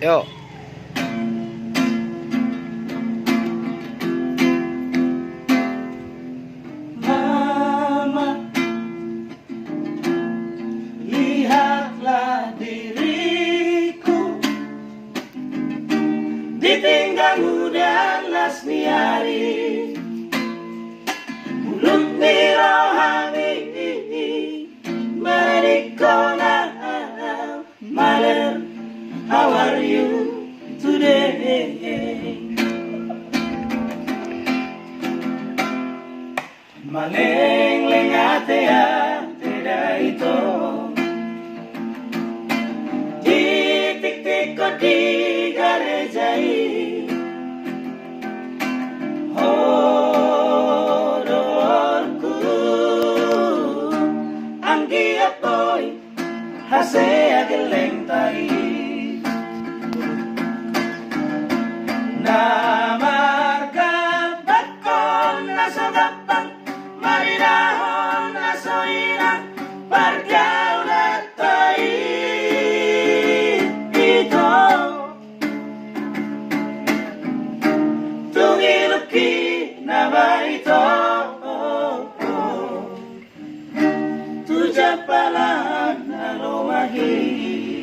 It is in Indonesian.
Yuk. Mama, lihatlah diriku ditinggal muda lasmiari mulut rohani marikona maler. How are you today? Maleng-leng ate-ate ito titik-tik ko di garejai hororku anggi apoy hase ageleng tai namarga bakon nasagapang marinahon nasoina pargaulat tai ito tungiluki na ba ito tuja pala na lumahi